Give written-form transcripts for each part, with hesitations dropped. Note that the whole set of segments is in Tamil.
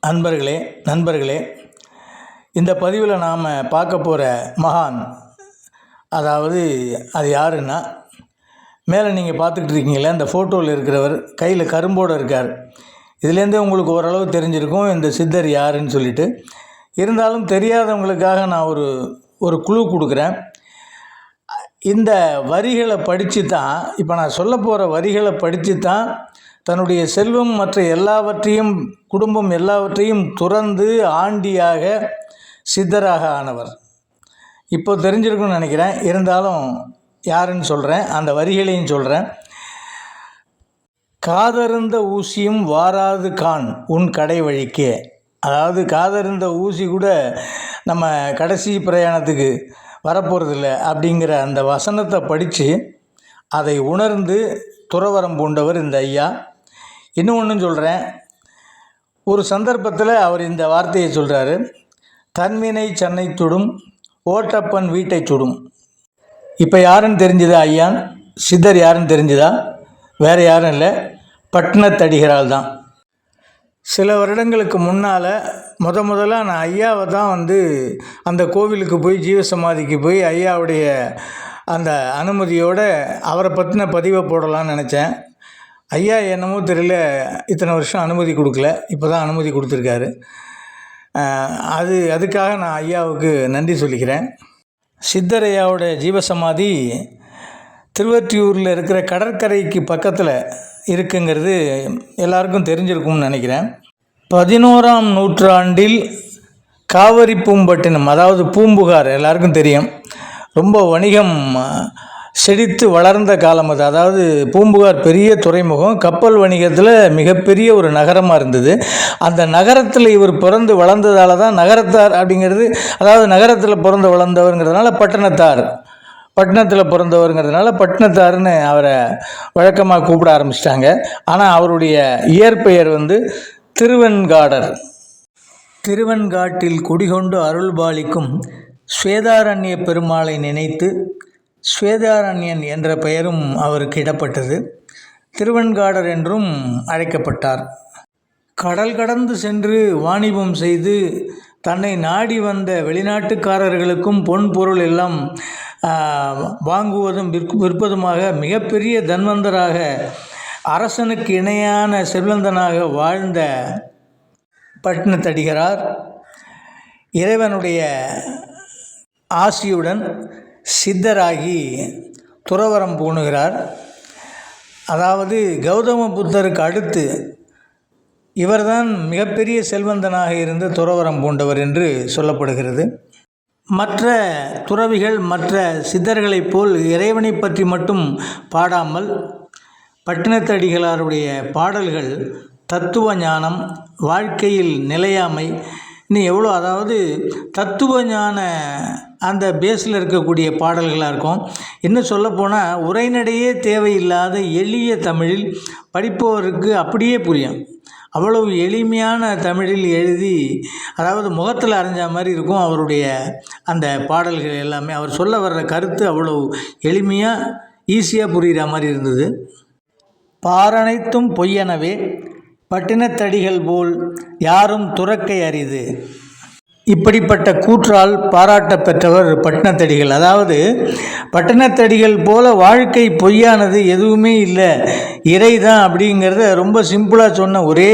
நண்பர்களே நண்பர்களே இந்த பதிவில் நாம் பார்க்க போகிற மகான், அதாவது அது யாருன்னா, மேலே நீங்கள் பார்த்துக்கிட்டு இருக்கீங்களே இந்த ஃபோட்டோவில் இருக்கிறவர் கையில் கரும்போடு இருக்கார். இதுலேருந்தே உங்களுக்கு ஓரளவு தெரிஞ்சிருக்கும் இந்த சித்தர் யாருன்னு சொல்லிட்டு. இருந்தாலும் தெரியாதவங்களுக்காக நான் ஒரு குழு கொடுக்குறேன். இந்த வரிகளை படித்து தான், இப்போ நான் சொல்ல போகிற வரிகளை படித்து தான் தன்னுடைய செல்வம் மற்ற எல்லாவற்றையும், குடும்பம் எல்லாவற்றையும் துறந்து ஆண்டியாக சித்தராக ஆனவர். இப்போ தெரிஞ்சிருக்குன்னு நினைக்கிறேன். இருந்தாலும் யாருன்னு சொல்கிறேன், அந்த வரிகளையும் சொல்கிறேன். காதருந்த ஊசியும் வாராது கான் உன் கடை வழிக்கே. அதாவது காதருந்த ஊசி கூட நம்ம கடைசி பிரயாணத்துக்கு வரப்போகிறதில்ல அப்படிங்கிற அந்த வசனத்தை படித்து அதை உணர்ந்து துறவரம் பூண்டவர் இந்த ஐயா. இன்னும் ஒன்றும் சொல்கிறேன். ஒரு சந்தர்ப்பத்தில் அவர் இந்த வார்த்தையை சொல்கிறாரு, தன்வினை சென்னை சுடும், ஓட்டப்பன் வீட்டை சுடும். இப்போ யாருன்னு தெரிஞ்சுதா ஐயா? சித்தர் யாருன்னு தெரிஞ்சுதா? வேறு யாரும் இல்லை, பட்டினத்தடிகரால் தான். சில வருடங்களுக்கு முன்னால் முதலாக நான் ஐயாவை தான் அந்த கோவிலுக்கு போய் ஜீவசமாதிக்கு போய் ஐயாவுடைய அந்த அனுமதியோடு அவரை பற்றின பதிவை போடலான்னு நினச்சேன். ஐயா என்னமோ தெரியல, இத்தனை வருஷம் அனுமதி கொடுக்கல, இப்போ தான் அனுமதி கொடுத்துருக்காரு. அதுக்காக நான் ஐயாவுக்கு நன்றி சொல்லிக்கிறேன். சித்தர் ஐயாவோட ஜீவசமாதி திருவொற்றியூரில் இருக்கிற கடற்கரைக்கு பக்கத்தில் இருக்குங்கிறது எல்லாருக்கும் தெரிஞ்சிருக்கும்னு நினைக்கிறேன். 11ஆம் நூற்றாண்டில் காவிரி பூம்பட்டினம், அதாவது பூம்புகார் எல்லாருக்கும் தெரியும், ரொம்ப வணிகம் செழித்து வளர்ந்த காலம் அது. அதாவது பூம்புகார் பெரிய துறைமுகம், கப்பல் வணிகத்தில் மிகப்பெரிய ஒரு நகரமாக இருந்தது. அந்த நகரத்தில் இவர் பிறந்து வளர்ந்ததால தான் நகரத்தார் அப்படிங்கிறது, அதாவது நகரத்தில் பிறந்து வளர்ந்தவருங்கிறதுனால பட்டணத்தில் பிறந்தவருங்கிறதுனால பட்டினத்தார்னு அவரை வழக்கமாக கூப்பிட ஆரம்பிச்சிட்டாங்க. ஆனால் அவருடைய இயற்பெயர் திருவெண்காடர். திருவெண்காட்டில் குடிகொண்டு அருள்பாலிக்கும் ஸ்வேதாரண்ய பெருமாளை நினைத்து ஸ்வேதாரண்யன் என்ற பெயரும் அவருக்கு இடப்பட்டது. திருவெண்காடர் என்றும் அழைக்கப்பட்டார். கடல் கடந்து சென்று வாணிபம் செய்து தன்னை நாடி வந்த வெளிநாட்டுக்காரர்களுக்கும் பொன் பொருள் எல்லாம் வாங்குவதும் விற்பதுமாக மிகப்பெரிய தன்வந்தராக, அரசனுக்கு இணையான செல்வந்தனாக வாழ்ந்த பட்டினத்தடிகரார் இறைவனுடைய ஆசியுடன் சித்தராகி துறவரம் பூணுகிறார். அதாவது கௌதம புத்தருக்கு அடுத்து இவர்தான் மிகப்பெரிய செல்வந்தனாக இருந்து துறவரம் பூண்டவர் என்று சொல்லப்படுகிறது. மற்ற துறவிகள் மற்ற சித்தர்களைப் போல் இறைவனை பற்றி மட்டும் பாடாமல் பட்டினத்தடிகளாருடைய பாடல்கள் தத்துவ ஞானம், வாழ்க்கையில் நிலையாமை, இன்னும் எவ்வளோ, அதாவது தத்துவ ஞான அந்த பேஸில் இருக்கக்கூடிய பாடல்களாக இருக்கும். இன்னும் சொல்லப்போனால் உரைநடையே தேவையில்லாத எளிய தமிழில் படிப்பவருக்கு அப்படியே புரியும். அவ்வளவு எளிமையான தமிழில் எழுதி, அதாவது முகத்தில் அரைஞ்ச மாதிரி இருக்கும் அவருடைய அந்த பாடல்கள் எல்லாமே. அவர் சொல்ல வர்ற கருத்து அவ்வளவு எளிமையாக ஈஸியாக புரிகிற மாதிரி இருந்தது. பாரனைத்தும் பொய்யனவே பட்டினத்தடிகள் போல் யாரும் துறக்கை அரிது. இப்படிப்பட்ட கூற்றால் பாராட்ட பெற்றவர் பட்டினத்தடிகள். அதாவது பட்டினத்தடிகள் போல வாழ்க்கை பொய்யானது எதுவுமே இல்லை, இறை தான் அப்படிங்கிறத ரொம்ப சிம்பிளாக சொன்ன ஒரே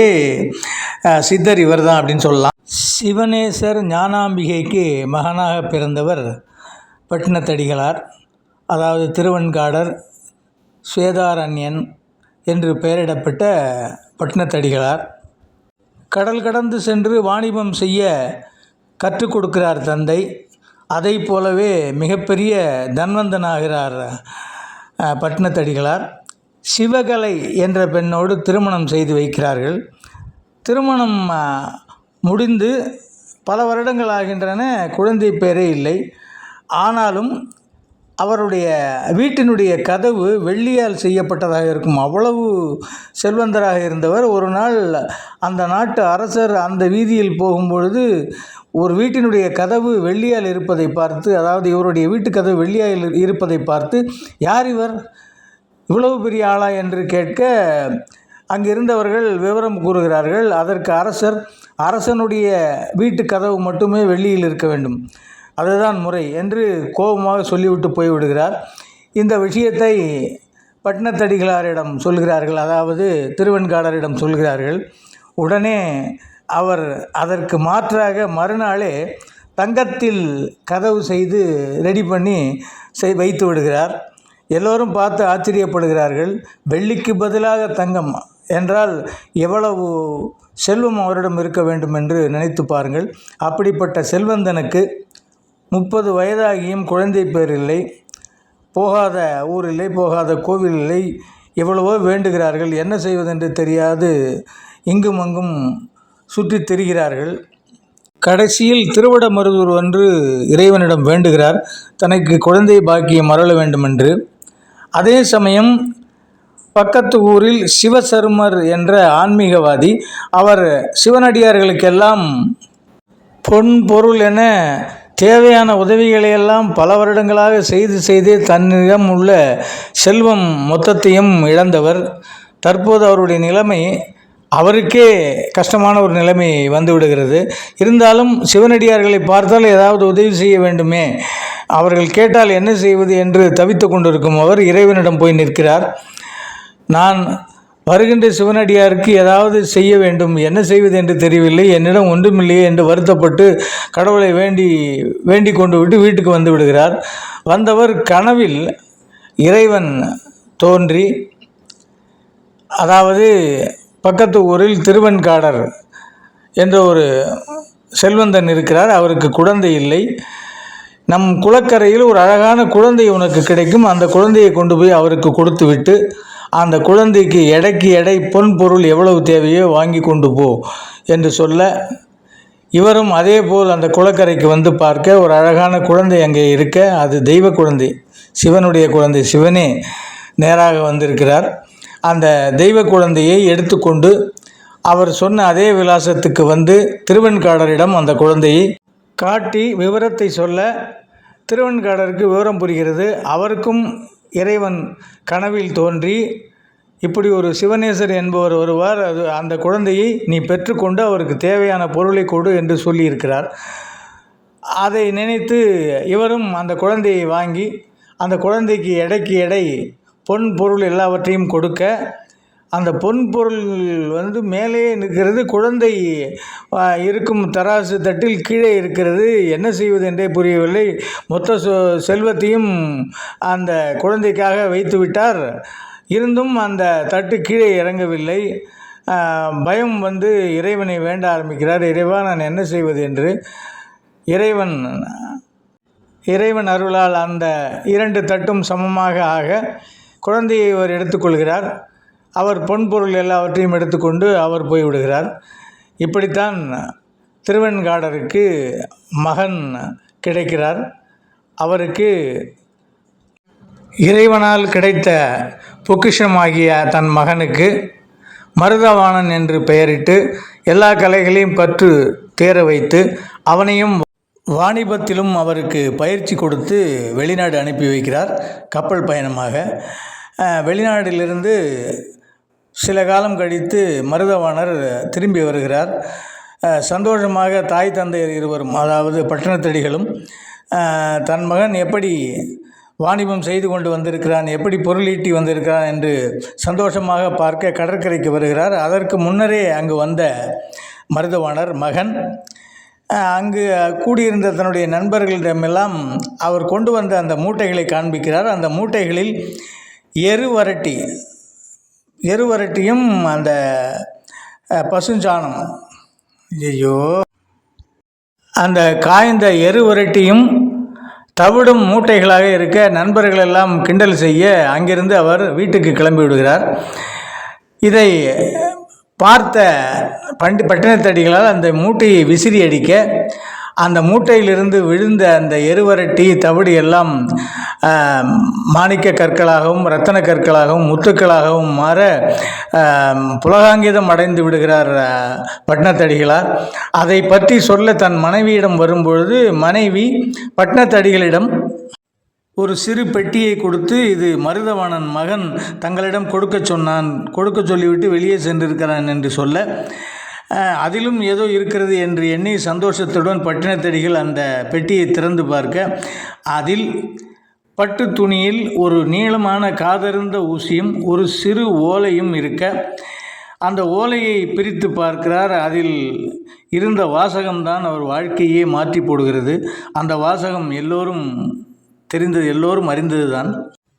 சித்தர் இவர் தான் அப்படின்னு சொல்லலாம். சிவனேசர் ஞானாம்பிகைக்கு மகனாக பிறந்தவர் பட்டினத்தடிகளார். அதாவது திருவெண்காடர், ஸ்வேதாரண்யன் என்று பெயரிடப்பட்ட பட்டினத்தடிகளார். கடல் கடந்து சென்று வாணிபம் செய்ய கற்றுக் கொடுக்கிறார் தந்தை. அதை போலவே மிகப்பெரிய தன்வந்தனாகிறார் பட்டினத்தடிகளார். சிவகலை என்ற பெண்ணோடு திருமணம் செய்து வைக்கிறார்கள். திருமணம் முடிந்து பல வருடங்கள் ஆகின்றன, குழந்தை பேரே இல்லை. ஆனாலும் அவருடைய வீட்டினுடைய கதவு வெள்ளியால் செய்யப்பட்டதாக இருக்கும். அவ்வளவு செல்வந்தராக இருந்தவர். ஒரு நாள் அந்த நாட்டு அரசர் அந்த வீதியில் போகும்பொழுது ஒரு வீட்டினுடைய கதவு வெள்ளியால் இருப்பதை பார்த்து, அதாவது இவருடைய வீட்டு கதவு வெள்ளியால் இருப்பதை பார்த்து, யார் இவர், இவ்வளவு பெரிய ஆளா என்று கேட்க, அங்கு இருந்தவர்கள் விவரம் கூறுகிறார்கள். அதற்கு அரசனுடைய வீட்டு கதவு மட்டுமே வெள்ளியில் இருக்க வேண்டும், அதுதான் முறை என்று கோபமாக சொல்லிவிட்டு போய்விடுகிறார். இந்த விஷயத்தை பட்டினத்தடிகளாரிடம் சொல்கிறார்கள், அதாவது திருவெண்காடரிடம் சொல்கிறார்கள். உடனே அவர் அதற்கு மாற்றாக மறுநாளே தங்கத்தில் கதவு செய்து ரெடி பண்ணி வைத்து விடுகிறார். எல்லோரும் பார்த்து ஆச்சரியப்படுகிறார்கள். வெள்ளிக்கு பதிலாக தங்கம் என்றால் எவ்வளவு செல்வம் அவரிடம் இருக்க வேண்டும் என்று நினைத்து பாருங்கள். அப்படிப்பட்ட செல்வந்தனுக்கு 30 வயதாகியும் குழந்தை பேர் இல்லை, போகாத ஊர் இல்லை, போகாத கோவில் இல்லை, எவ்வளவோ வேண்டுகிறார்கள். என்ன செய்வதென்று தெரியாது இங்கும் அங்கும் சுற்றி திரிகிறார்கள். கடைசியில் திருவிடமருதூர் வந்து இறைவனிடம் வேண்டுகிறார், தனக்கு குழந்தை பாக்கியம் அருள வேண்டுமென்று. அதே சமயம் பக்கத்து ஊரில் சிவசருமர் என்ற ஆன்மீகவாதி, அவர் சிவனடியார்களுக்கெல்லாம் பொன் பொருள் என தேவையான உதவிகளையெல்லாம் பல வருடங்களாக செய்தே தன்னிடம் உள்ள செல்வம் மொத்தத்தையும் இழந்தவர். தற்போது அவருடைய நிலைமை அவருக்கே கஷ்டமான ஒரு நிலைமை வந்து விடுகிறது. இருந்தாலும் சிவனடியார்களை பார்த்தால் ஏதாவது உதவி செய்ய வேண்டுமே, அவர்கள் கேட்டால் என்ன செய்வது என்று தவித்து கொண்டிருக்கும் அவர் இறைவனிடம் போய் நிற்கிறார். நான் வருகின்ற சிவனடியாருக்கு ஏதாவது செய்ய வேண்டும், என்ன செய்வது என்று தெரியவில்லை, என்னிடம் ஒன்றுமில்லையே என்று வருத்தப்பட்டு கடவுளை வேண்டி கொண்டு விட்டு வீட்டுக்கு வந்து விடுகிறார். வந்தவர் கனவில் இறைவன் தோன்றி, அதாவது பக்கத்து ஊரில் திருவெண்காடர் என்ற ஒரு செல்வந்தன் இருக்கிறார், அவருக்கு குழந்தை இல்லை. நம் குளக்கரையில் ஒரு அழகான குழந்தை உனக்கு கிடைக்கும், அந்த குழந்தையை கொண்டு போய் அவருக்கு கொடுத்து விட்டு அந்த குழந்தைக்கு எடைக்கு எடை பொன் பொருள் எவ்வளவு தேவையோ வாங்கி கொண்டு போ என்று சொல்ல, இவரும் அதே போல் அந்த குளக்கரைக்கு வந்து பார்க்க ஒரு அழகான குழந்தை அங்கே இருக்க, அது தெய்வ குழந்தை, சிவனுடைய குழந்தை. சிவனே நேராக வந்திருக்கிறார். அந்த தெய்வ குழந்தையை எடுத்துக்கொண்டு அவர் சொன்ன அதே விலாசத்துக்கு வந்து திருவெண்காடரிடம் அந்த குழந்தையை காட்டி விவரத்தை சொல்ல, திருவெண்காடருக்கு விவரம் புரிகிறது. அவருக்கும் இறைவன் கனவில் தோன்றி, இப்படி ஒரு சிவனேசர் என்பவர் வருவார், அந்த குழந்தையை நீ பெற்றுக்கொண்டு அவருக்கு தேவையான பொருளை கொடு என்று சொல்லியிருக்கிறார். அதை நினைத்து இவரும் அந்த குழந்தையை வாங்கி அந்த குழந்தைக்கு எடைக்கு எடை பொன் பொருள் எல்லாவற்றையும் கொடுக்க, அந்த பொன் பொருள் வந்து மேலே நிற்கிறது, குழந்தை இருக்கும் தராசு தட்டில் கீழே இருக்கிறது. என்ன செய்வது என்றே புரியவில்லை. மொத்த செல்வத்தையும் அந்த குழந்தைக்காக வைத்து விட்டார். இருந்தும் அந்த தட்டு கீழே இறங்கவில்லை. பயம் வந்து இறைவனை வேண்ட ஆரம்பிக்கிறார். இறைவா, நான் என்ன செய்வது என்று. இறைவன் அருளால் அந்த 2 தட்டும் சமமாக ஆக குழந்தையை அவர் எடுத்துக்கொள்கிறார். அவர் பொன்பொருள் எல்லாவற்றையும் எடுத்துக்கொண்டு அவர் போய்விடுகிறார். இப்படித்தான் திருவெண்காடருக்கு மகன் கிடைக்கிறார். அவருக்கு இறைவனால் கிடைத்த பொக்கிஷமாகிய தன் மகனுக்கு மருதவாணன் என்று பெயரிட்டு எல்லா கலைகளையும் கற்று தேர வைத்து அவனையும் வாணிபத்திலும் அவருக்கு பயிற்சி கொடுத்து வெளிநாடு அனுப்பி வைக்கிறார். கப்பல் பயணமாக வெளிநாட்டிலிருந்து சில காலம் கழித்து மருதவாணர் திரும்பி வருகிறார். சந்தோஷமாக தாய் தந்தையர் இருவரும், அதாவது பட்டினத்தடிகளும் தன் மகன் எப்படி வாணிபம் செய்து கொண்டு வந்திருக்கிறான், எப்படி பொருளீட்டி வந்திருக்கிறான் என்று சந்தோஷமாக பார்க்க கடற்கரைக்கு வருகிறார். அதற்கு முன்னரே அங்கு வந்த மருதவாணர் மகன் அங்கு கூடியிருந்த தன்னுடைய நண்பர்களிடமெல்லாம் அவர் கொண்டு வந்த அந்த மூட்டைகளை காண்பிக்கிறார். அந்த மூட்டைகளில் எருவரட்டியும் அந்த பசுஞ்சாணம், அந்த காய்ந்த எருவரட்டியும் தவிடும் மூட்டைகளாக இருக்க நண்பர்களெல்லாம் கிண்டல் செய்ய அங்கிருந்து அவர் வீட்டுக்கு கிளம்பி விடுகிறார். இதை பார்த்த பட்டினத்தடிகளால் அந்த மூட்டையை விசிறி அடிக்க, அந்த மூட்டையிலிருந்து விழுந்த அந்த எருவரட்டி தவிடு எல்லாம் மாணிக்க கற்களாகவும் இரத்தன கற்களாகவும் முத்துக்களாகவும் மாற புலகாங்கிதம் அடைந்து விடுகிறார் பட்டினத்தடிகளார். அதை பற்றி சொல்ல தன் மனைவியிடம் வரும்பொழுது மனைவி பட்டினத்தடிகளிடம் ஒரு சிறு பெட்டியை கொடுத்து, இது மருதவாணன் மகன் தங்களிடம் கொடுக்க சொல்லிவிட்டு வெளியே சென்றிருக்கிறான் என்று சொல்ல, அதிலும் ஏதோ இருக்கிறது என்று எண்ணி சந்தோஷத்துடன் பட்டினத்தடிகள் அந்த பெட்டியை திறந்து பார்க்க, அதில் பட்டு துணியில் ஒரு நீளமான காதருந்த ஊசியும் ஒரு சிறு ஓலையும் இருக்க, அந்த ஓலையை பிரித்து பார்க்கிறார். அதில் இருந்த வாசகம்தான் அவர் வாழ்க்கையே மாற்றி போடுகிறது. அந்த வாசகம் எல்லோரும் தெரிந்தது, எல்லோரும் அறிந்தது தான்.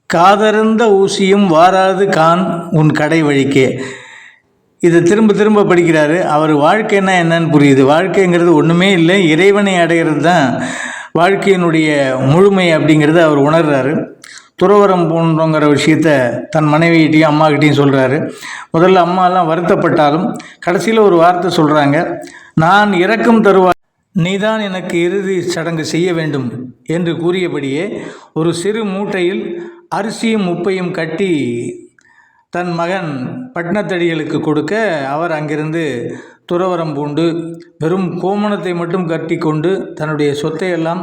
காதருந்த ஊசியும் வாராது கான் உன் கடை வழிக்கே. இதை திரும்ப திரும்ப படிக்கிறாரு. அவர் வாழ்க்கைன்னா என்னன்னு புரியுது. வாழ்க்கைங்கிறது ஒன்றுமே இல்லை, இறைவனை அடைகிறது தான் வாழ்க்கையினுடைய முழுமை அப்படிங்கிறத அவர் உணர்றாரு. துறவரம் போன்றோங்கிற விஷயத்த தன் மனைவிகிட்டையும் அம்மாக்கிட்டையும் சொல்கிறாரு. முதல்ல அம்மாலாம் வருத்தப்பட்டாலும் கடைசியில் ஒரு வார்த்தை சொல்கிறாங்க, நான் இறக்கும் தருவாய் நீதான் எனக்கு இறுதி சடங்கு செய்ய வேண்டும் என்று கூறியபடியே ஒரு சிறு மூட்டையில் அரிசியும் உப்பையும் கட்டி தன் மகன் பட்டினத்தடிகளுக்கு கொடுக்க, அவர் அங்கிருந்து துறவரம் பூண்டு வெறும் கோமணத்தை மட்டும் கட்டி கொண்டு தன்னுடைய சொத்தையெல்லாம்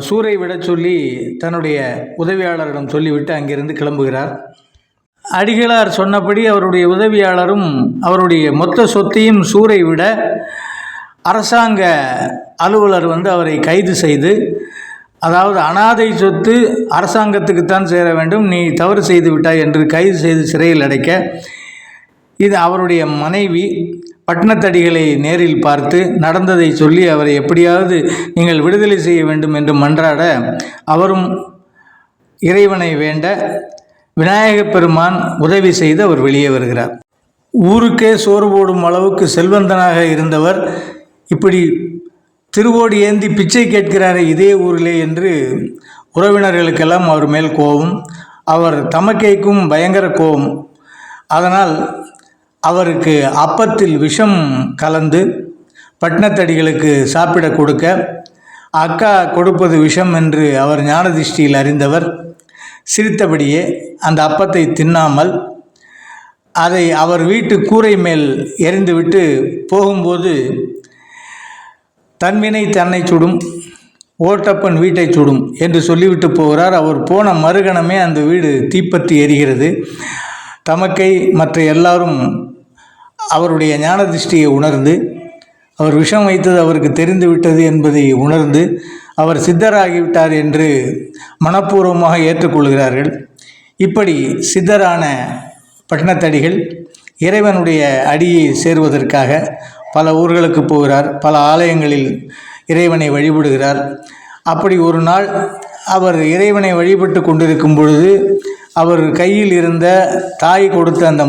சூறை விட சொல்லி தன்னுடைய உதவியாளரிடம் சொல்லிவிட்டு அங்கிருந்து கிளம்புகிறார். அடிகளார் சொன்னபடி அவருடைய உதவியாளரும் அவருடைய மொத்த சொத்தையும் சூறை விட அரசாங்க அலுவலர் அவரை கைது செய்து, அதாவது அனாதை சொத்து அரசாங்கத்துக்குத்தான் சேர வேண்டும், நீ தவறு செய்து விட்டாய் என்று கைது செய்து சிறையில் அடைக்க, இது அவருடைய மனைவி பட்டினத்தடிகளை நேரில் பார்த்து நடந்ததை சொல்லி அவரை எப்படியாவது நீங்கள் விடுதலை செய்ய வேண்டும் என்று மன்றாட, அவரும் இறைவனை வேண்ட விநாயகப் பெருமான் உதவி செய்து அவர் வெளியே வருகிறார். ஊருக்கே சோறு போடும் அளவுக்கு செல்வந்தனாக இருந்தவர் இப்படி திருவோடி ஏந்தி பிச்சை கேட்கிறாரே இதே ஊரிலே என்று உறவினர்களுக்கெல்லாம் அவர் மேல் கோபம். அவர் தமக்கைக்கும் பயங்கர கோபம். அதனால் அவருக்கு அப்பத்தில் விஷம் கலந்து பட்டினத்தடிகளுக்கு சாப்பிட கொடுக்க, அக்கா கொடுப்பது விஷம் என்று அவர் ஞானதிஷ்டியில் அறிந்தவர் சிரித்தபடியே அந்த அப்பத்தை தின்னாமல் அதை அவர் வீட்டு கூரை மேல் எறிந்துவிட்டு போகும்போது, தன்வினை தன்னை சுடும், ஓட்டப்பன் வீட்டை சுடும் என்று சொல்லிவிட்டு போகிறார். அவர் போன மறுகணமே அந்த வீடு தீப்பற்றி எரிகிறது. தமக்கை மற்ற எல்லாரும் அவருடைய ஞான திருஷ்டியை உணர்ந்து, அவர் விஷம் வைத்தது அவருக்கு தெரிந்து விட்டது என்பதை உணர்ந்து, அவர் சித்தராகிவிட்டார் என்று மனப்பூர்வமாக ஏற்றுக்கொள்கிறார்கள். இப்படி சித்தரான பட்டினத்தடிகள் இறைவனுடைய அடியை சேருவதற்காக பல ஊர்களுக்கு போகிறார். பல ஆலயங்களில் இறைவனை வழிபடுகிறார். அப்படி ஒரு நாள் அவர் இறைவனை வழிபட்டு கொண்டிருக்கும் பொழுது, அவர் கையில் இருந்த தாய் கொடுத்த அந்த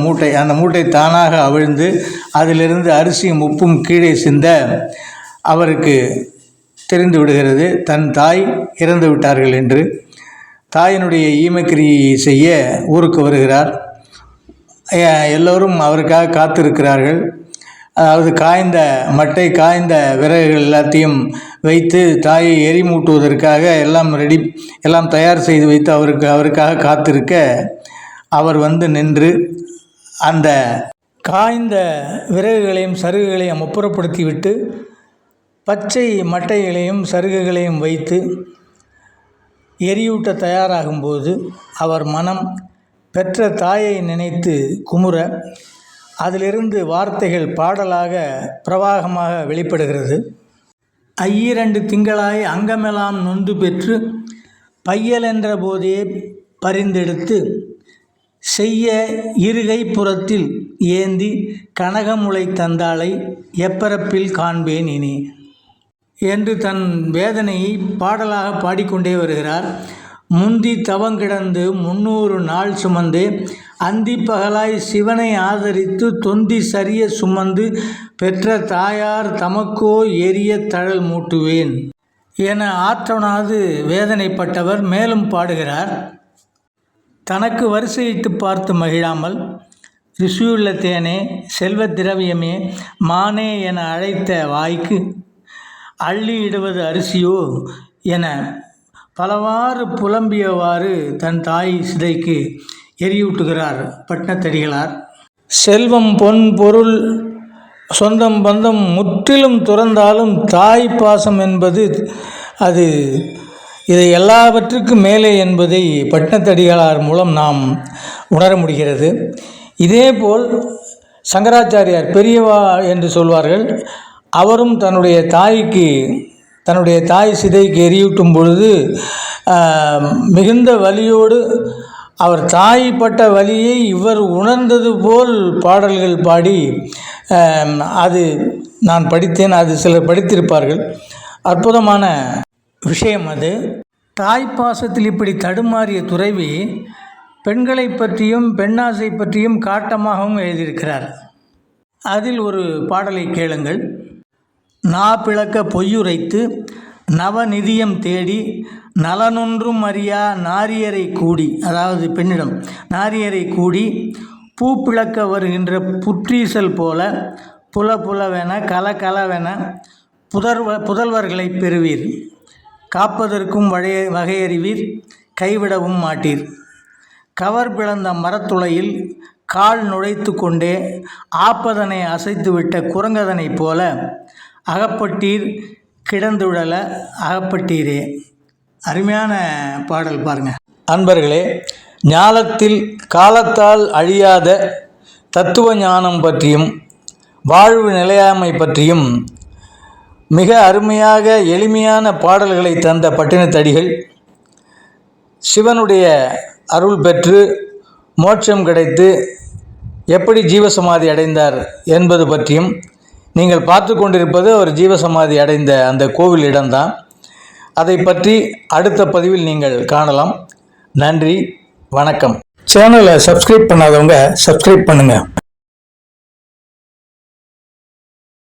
மூட்டை தானாக அவிழ்ந்து அதிலிருந்து அரிசியும் உப்பும் கீழே சிந்த அவருக்கு தெரிந்து விடுகிறது தன் தாய் இறந்து விட்டார்கள் என்று. தாயினுடைய ஈமக்கிரியை செய்ய ஊருக்கு வருகிறார். எல்லோரும் அவருக்காக காத்திருக்கிறார்கள். அதாவது காய்ந்த விறகுகள் எல்லாத்தையும் வைத்து தாயை எரிமூட்டுவதற்காக எல்லாம் தயார் செய்து வைத்து அவருக்காக காத்திருக்க, அவர் நின்று அந்த காய்ந்த விறகுகளையும் சருகுகளையும் அப்புறப்படுத்திவிட்டு பச்சை மட்டைகளையும் சருகுகளையும் வைத்து எரியூட்ட தயாராகும்போது, அவர் மனம் பெற்ற தாயை நினைத்து குமுற, அதிலிருந்து வார்த்தைகள் பாடலாக பிரவாகமாக வெளிப்படுகிறது. 2 திங்களாய் அங்கமெல்லாம் நொந்து பெற்று பையலென்ற போதே பரிந்தெடுத்து செய்ய இருகை புறத்தில் ஏந்தி கனகமுளை தந்தாளை எப்பிறப்பில் காண்பேன் இனி என்று தன் வேதனையை பாடலாக பாடிக்கொண்டே வருகிறார். முந்தி தவங்கிடந்து 300 நாள் சுமந்து அந்தி பகலாய் சிவனை ஆதரித்து தொந்தி சரிய சுமந்து பெற்ற தாயார் தமக்கோ எரிய தழல் மூட்டுவேன் என ஆற்றொணாது வேதனைப்பட்டவர் மேலும் பாடுகிறார். தனக்கு வரிசையிட்டு பார்த்து மகிழாமல் ரிஷியுள்ள தேனே, செல்வ திரவியமே, மானே என அழைத்த வாய்க்கு அள்ளி இடுவது அரிசியோ என பலவாறு புலம்பியவாறு தன் தாய் சிதைக்கு எரியூட்டுகிறார் பட்டினத்தடிகளார். செல்வம் பொன் பொருள் சொந்தம் பந்தம் முற்றிலும் துறந்தாலும் தாய் பாசம் என்பது அது இது எல்லாவற்றுக்கும் மேலே என்பதை பட்டினத்தடிகளார் மூலம் நாம் உணர முடிகிறது. இதேபோல் சங்கராச்சாரியார் பெரியவா என்று சொல்வார்கள். அவரும் தன்னுடைய தாய் சிதைக்கு எரியூட்டும் பொழுது மிகுந்த வலியோடு அவர் தாய்ப்பட்ட வலியை இவர் உணர்ந்தது போல் பாடல்கள் பாடி, அது நான் படித்தேன், அது சிலர் படித்திருப்பார்கள். அற்புதமான விஷயம் அது. தாய்ப்பாசத்தில் இப்படி தடுமாறிய துறவி பெண்களை பற்றியும் பெண்ணாசை பற்றியும் காட்டமாகவும் எழுதியிருக்கிறார். அதில் ஒரு பாடலை கேளுங்கள். நா பிளக்க பொய்யுரைத்து நவநிதியம் தேடி நலனொன்றும் அறியா நாரியரை கூடி, அதாவது பெண்ணிடம் நாரியரை கூடி, பூ பிளக்க வருகின்ற புற்றீசல் போல புலவென கலவென புதல்வர்களை பெறுவீர். காப்பதற்கும் வகையறிவீர், கைவிடவும் மாட்டீர். கவர் பிளந்த மரத்துளையில் கால் நுழைத்து கொண்டே ஆப்பதனை அசைத்துவிட்ட குரங்கதனைப் போல அகப்பட்டீர், கிடந்துழல அகப்பட்டீரே. அருமையான பாடல் பாருங்கள் அன்பர்களே. ஞானத்தில் காலத்தால் அழியாத தத்துவ ஞானம் பற்றியும் வாழ்வு நிலையாமை பற்றியும் மிக அருமையாக எளிமையான பாடல்களை தந்த பட்டினத்தடிகள் சிவனுடைய அருள் பெற்று மோட்சம் கிடைத்து எப்படி ஜீவசமாதி அடைந்தார் என்பது பற்றியும், நீங்கள் பார்த்து கொண்டிருப்பது அவர் ஜீவசமாதி அடைந்த அந்த கோவில் இடம்தான். அதை பற்றி அடுத்த பதிவில் நீங்கள் காணலாம். நன்றி, வணக்கம். சேனலை சப்ஸ்கிரைப் பண்ணாதவங்க சப்ஸ்கிரைப் பண்ணுங்கள்.